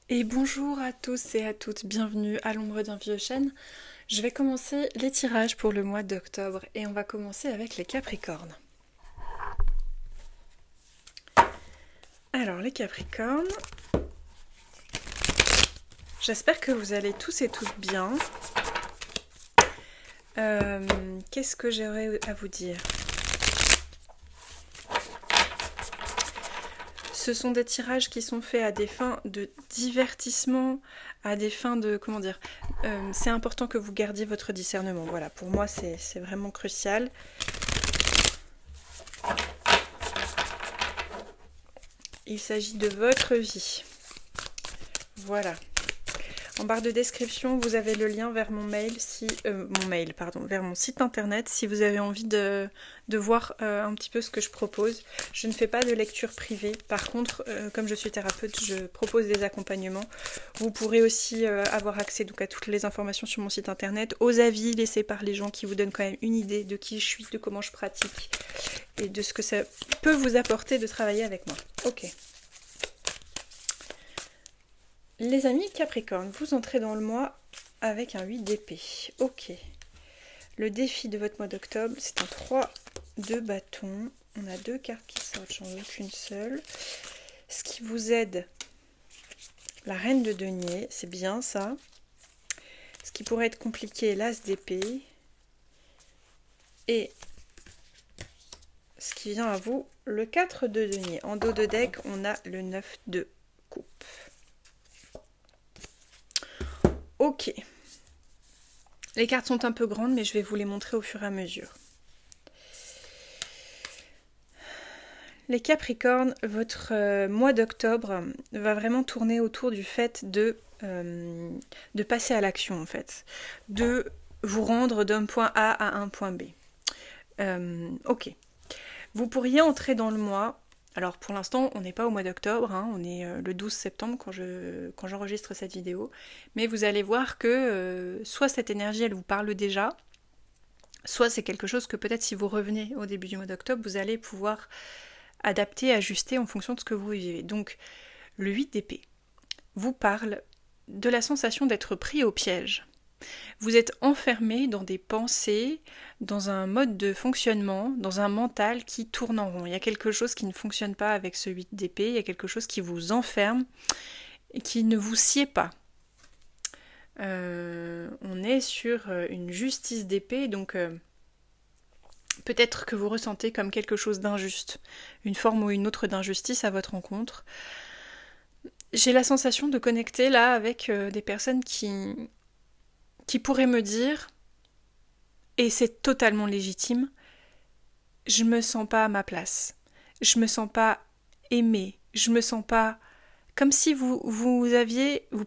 Et bonjour à tous et à toutes, bienvenue à l'ombre d'un vieux chêne. Je vais commencer les tirages pour le mois d'octobre et on va commencer avec les Capricornes. Alors les Capricornes, j'espère que vous allez tous et toutes bien. Qu'est-ce que j'aurais à vous dire ? Ce sont des tirages qui sont faits à des fins de divertissement, à des fins de... Comment dire ? C'est important que vous gardiez votre discernement. Voilà, pour moi, c'est vraiment crucial. Il s'agit de votre vie. Voilà. En barre de description, vous avez le lien vers mon mail, vers mon site internet, si vous avez envie de voir un petit peu ce que je propose. Je ne fais pas de lecture privée. Par contre, comme je suis thérapeute, je propose des accompagnements. Vous pourrez aussi avoir accès donc à toutes les informations sur mon site internet, aux avis laissés par les gens qui vous donnent quand même une idée de qui je suis, de comment je pratique et de ce que ça peut vous apporter de travailler avec moi. Ok. Les amis Capricorne, vous entrez dans le mois avec un 8 d'épée. Ok. Le défi de votre mois d'octobre, c'est un 3 de bâton. On a deux cartes qui sortent, j'en veux qu'une seule. Ce qui vous aide, la reine de denier, c'est bien ça. Ce qui pourrait être compliqué, l'as d'épée. Et ce qui vient à vous, le 4 de denier. En dos de deck, on a le 9 de coupe. Ok. Les cartes sont un peu grandes, mais je vais vous les montrer au fur et à mesure. Les Capricornes, votre mois d'octobre va vraiment tourner autour du fait de passer à l'action, en fait. De vous rendre d'un point A à un point B. Ok. Vous pourriez entrer dans le mois... Alors pour l'instant, on n'est pas au mois d'octobre, hein, on est le 12 septembre quand j'enregistre cette vidéo. Mais vous allez voir que soit cette énergie, elle vous parle déjà, soit c'est quelque chose que peut-être si vous revenez au début du mois d'octobre, vous allez pouvoir adapter, ajuster en fonction de ce que vous vivez. Donc le 8 d'épée vous parle de la sensation d'être pris au piège. Vous êtes enfermé dans des pensées, dans un mode de fonctionnement, dans un mental qui tourne en rond. Il y a quelque chose qui ne fonctionne pas avec ce 8 d'épée, il y a quelque chose qui vous enferme et qui ne vous sied pas. On est sur une justice d'épée, donc peut-être que vous ressentez comme quelque chose d'injuste, une forme ou une autre d'injustice à votre rencontre. J'ai la sensation de connecter là avec des personnes qui pourraient me dire, et c'est totalement légitime, je me sens pas à ma place, je me sens pas aimée, je me sens pas... Comme si vous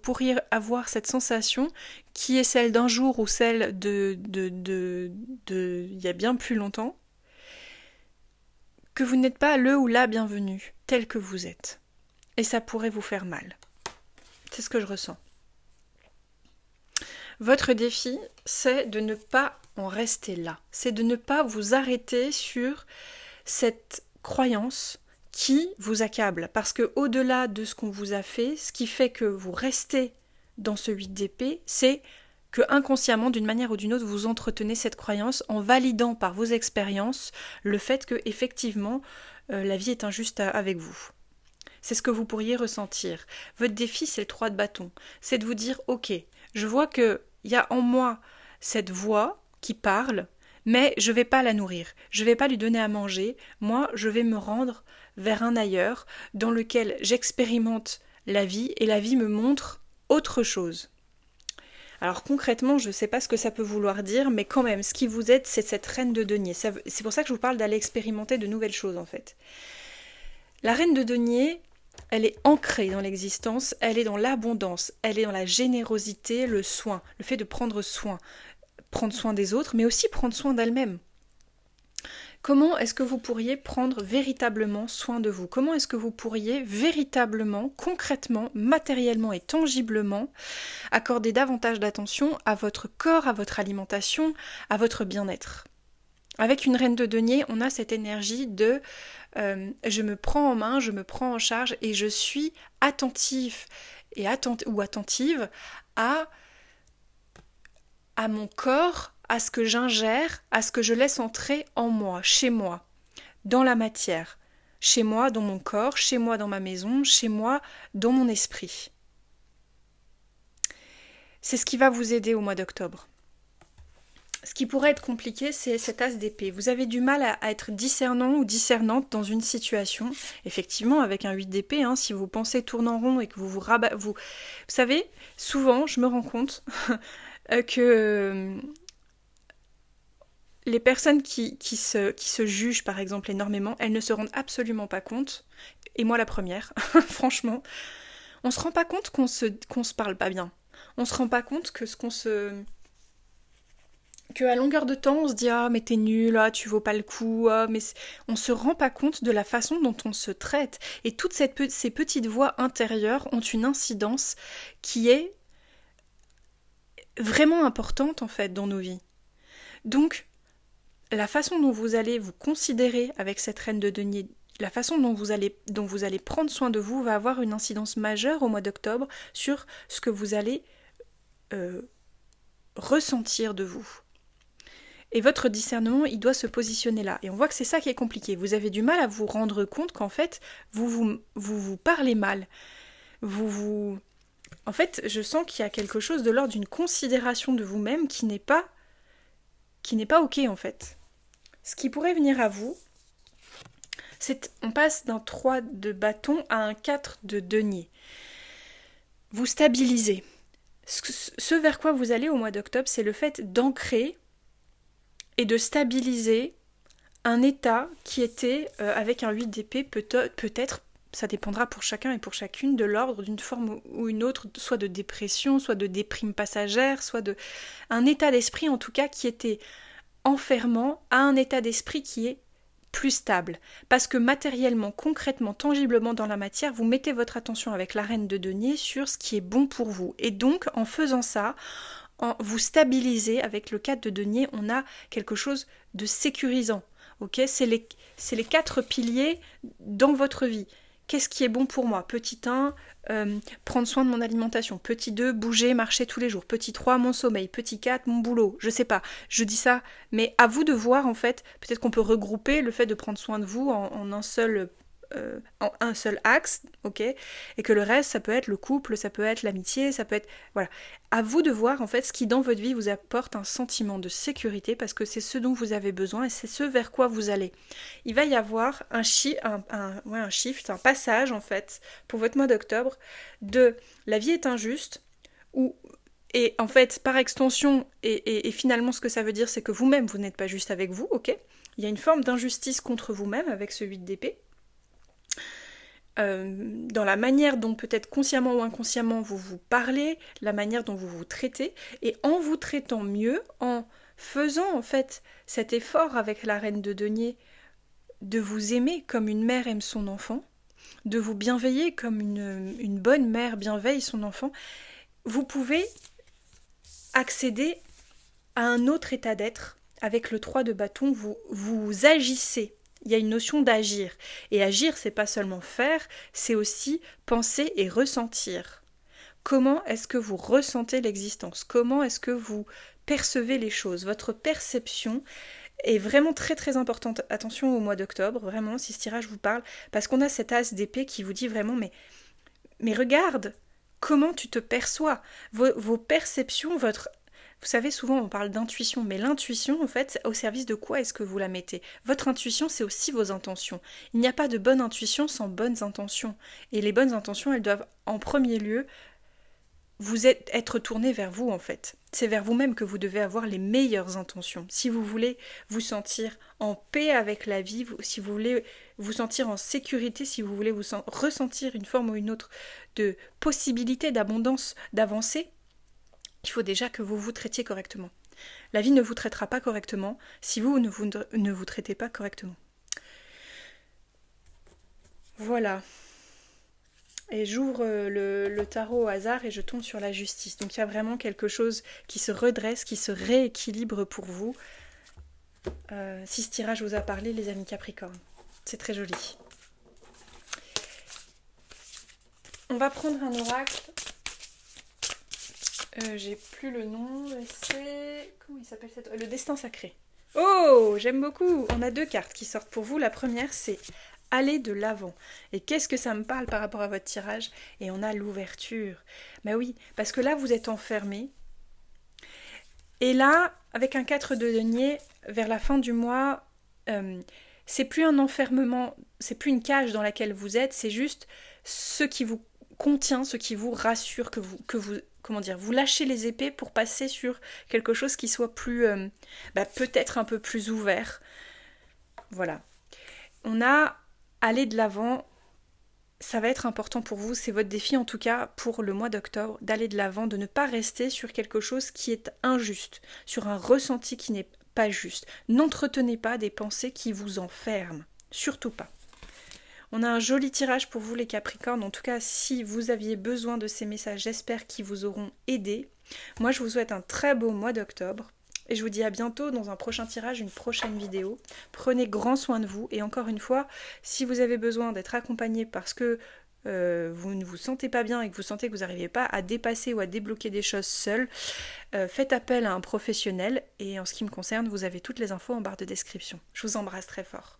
pourriez avoir cette sensation qui est celle d'un jour ou celle de il y a bien plus longtemps, que vous n'êtes pas le ou la bienvenue, tel que vous êtes. Et ça pourrait vous faire mal. C'est ce que je ressens. Votre défi, c'est de ne pas en rester là. C'est de ne pas vous arrêter sur cette croyance qui vous accable. Parce que au-delà de ce qu'on vous a fait, ce qui fait que vous restez dans ce 8 d'épée, c'est que inconsciemment, d'une manière ou d'une autre, vous entretenez cette croyance en validant par vos expériences le fait que, effectivement, la vie est injuste avec vous. C'est ce que vous pourriez ressentir. Votre défi, c'est le 3 de bâton. C'est de vous dire, ok, je vois qu'il y a en moi cette voix qui parle, mais je ne vais pas la nourrir. Je ne vais pas lui donner à manger. Moi, je vais me rendre vers un ailleurs dans lequel j'expérimente la vie et la vie me montre autre chose. Alors concrètement, je ne sais pas ce que ça peut vouloir dire, mais quand même, ce qui vous aide, c'est cette reine de denier. C'est pour ça que je vous parle d'aller expérimenter de nouvelles choses, en fait. La reine de denier, elle est ancrée dans l'existence, elle est dans l'abondance, elle est dans la générosité, le soin, le fait de prendre soin des autres, mais aussi prendre soin d'elle-même. Comment est-ce que vous pourriez prendre véritablement soin de vous ? Comment est-ce que vous pourriez véritablement, concrètement, matériellement et tangiblement accorder davantage d'attention à votre corps, à votre alimentation, à votre bien-être ? Avec une reine de denier, on a cette énergie de je me prends en main, je me prends en charge et je suis attentif et attentive à mon corps, à ce que j'ingère, à ce que je laisse entrer en moi, chez moi, dans la matière, chez moi, dans mon corps, chez moi, dans ma maison, chez moi, dans mon esprit. C'est ce qui va vous aider au mois d'octobre. Ce qui pourrait être compliqué, c'est cet as d'épée. Vous avez du mal à être discernant ou discernante dans une situation. Effectivement, avec un 8 d'épée, si vous pensez tourner en rond et que vous savez, souvent, je me rends compte que les personnes qui se jugent, par exemple, énormément, elles ne se rendent absolument pas compte, et moi la première, franchement, on se rend pas compte qu'on se parle pas bien. On se rend pas compte que qu'à longueur de temps, on se dit « Ah, mais t'es nul, ah, tu vaux pas le coup, ah, mais... » On se rend pas compte de la façon dont on se traite. Et toutes ces petites voix intérieures ont une incidence qui est vraiment importante, en fait, dans nos vies. Donc, la façon dont vous allez vous considérer avec cette reine de denier, la façon dont vous allez prendre soin de vous va avoir une incidence majeure au mois d'octobre sur ce que vous allez ressentir de vous. Et votre discernement, il doit se positionner là. Et on voit que c'est ça qui est compliqué. Vous avez du mal à vous rendre compte qu'en fait, vous parlez mal. En fait, je sens qu'il y a quelque chose de l'ordre d'une considération de vous-même qui n'est pas ok, en fait. Ce qui pourrait venir à vous, c'est on passe d'un 3 de bâton à un 4 de denier. Vous stabilisez. Ce vers quoi vous allez au mois d'octobre, c'est le fait d'ancrer et de stabiliser un état qui était, avec un 8 d'épée, peut-être, ça dépendra pour chacun et pour chacune, de l'ordre d'une forme ou une autre, soit de dépression, soit de déprime passagère, soit de... un état d'esprit en tout cas qui était enfermant à un état d'esprit qui est plus stable. Parce que matériellement, concrètement, tangiblement dans la matière, vous mettez votre attention avec la reine de denier sur ce qui est bon pour vous. Et donc, en faisant ça, vous stabilisez avec le 4 de denier, on a quelque chose de sécurisant. Okay, c'est les 4 piliers dans votre vie. Qu'est-ce qui est bon pour moi? Petit 1, prendre soin de mon alimentation. Petit 2, bouger, marcher tous les jours. Petit 3, mon sommeil. Petit 4, mon boulot. Je sais pas, je dis ça, mais à vous de voir en fait. Peut-être qu'on peut regrouper le fait de prendre soin de vous en un seul axe, ok, et que le reste, ça peut être le couple, ça peut être l'amitié, ça peut être... Voilà. À vous de voir, en fait, ce qui dans votre vie vous apporte un sentiment de sécurité, parce que c'est ce dont vous avez besoin et c'est ce vers quoi vous allez. Il va y avoir un shift, un passage, en fait, pour votre mois d'octobre, de la vie est injuste, et en fait, par extension, et finalement, ce que ça veut dire, c'est que vous-même, vous n'êtes pas juste avec vous, ok. Il y a une forme d'injustice contre vous-même avec ce 8 d'épée. Dans la manière dont peut-être consciemment ou inconsciemment vous vous parlez, la manière dont vous vous traitez, et en vous traitant mieux, en faisant en fait cet effort avec la reine de denier de vous aimer comme une mère aime son enfant, de vous bienveiller comme une bonne mère bienveille son enfant, vous pouvez accéder à un autre état d'être. Avec le 3 de bâton, vous agissez. Il y a une notion d'agir. Et agir, c'est pas seulement faire, c'est aussi penser et ressentir. Comment est-ce que vous ressentez l'existence? Comment est-ce que vous percevez les choses? Votre perception est vraiment très très importante. Attention au mois d'octobre, vraiment, si ce tirage vous parle, parce qu'on a cet as d'épée qui vous dit vraiment, mais regarde, comment tu te perçois? Vos perceptions, Vous savez, souvent on parle d'intuition, mais l'intuition, en fait, au service de quoi est-ce que vous la mettez? Votre intuition, c'est aussi vos intentions. Il n'y a pas de bonne intuition sans bonnes intentions. Et les bonnes intentions, elles doivent, en premier lieu, être tournées vers vous, en fait. C'est vers vous-même que vous devez avoir les meilleures intentions. Si vous voulez vous sentir en paix avec la vie, si vous voulez vous sentir en sécurité, si vous voulez ressentir une forme ou une autre de possibilité, d'abondance, d'avancer, il faut déjà que vous vous traitiez correctement. La vie ne vous traitera pas correctement si vous ne vous traitez pas correctement. Voilà. Et j'ouvre le tarot au hasard et je tombe sur la justice. Donc il y a vraiment quelque chose qui se redresse, qui se rééquilibre pour vous. Si ce tirage vous a parlé, les amis Capricorne. C'est très joli. On va prendre un oracle J'ai plus le nom, c'est... Comment il s'appelle cette... Le destin sacré. Oh, j'aime beaucoup. On a 2 cartes qui sortent pour vous. La première, c'est aller de l'avant. Et qu'est-ce que ça me parle par rapport à votre tirage? Et on a l'ouverture. Ben oui, parce que là, vous êtes enfermé. Et là, avec un 4 de denier, vers la fin du mois, c'est plus un enfermement, c'est plus une cage dans laquelle vous êtes, c'est juste ce qui vous contient, ce qui vous rassure, que vous comment dire, vous lâchez les épées pour passer sur quelque chose qui soit plus, peut-être un peu plus ouvert. Voilà. On a aller de l'avant, ça va être important pour vous, c'est votre défi en tout cas pour le mois d'octobre, d'aller de l'avant, de ne pas rester sur quelque chose qui est injuste, sur un ressenti qui n'est pas juste. N'entretenez pas des pensées qui vous enferment, surtout pas. On a un joli tirage pour vous les Capricornes, en tout cas si vous aviez besoin de ces messages, j'espère qu'ils vous auront aidé. Moi je vous souhaite un très beau mois d'octobre et je vous dis à bientôt dans un prochain tirage, une prochaine vidéo. Prenez grand soin de vous et encore une fois, si vous avez besoin d'être accompagné parce que vous ne vous sentez pas bien et que vous sentez que vous n'arrivez pas à dépasser ou à débloquer des choses seul, faites appel à un professionnel et en ce qui me concerne, vous avez toutes les infos en barre de description. Je vous embrasse très fort.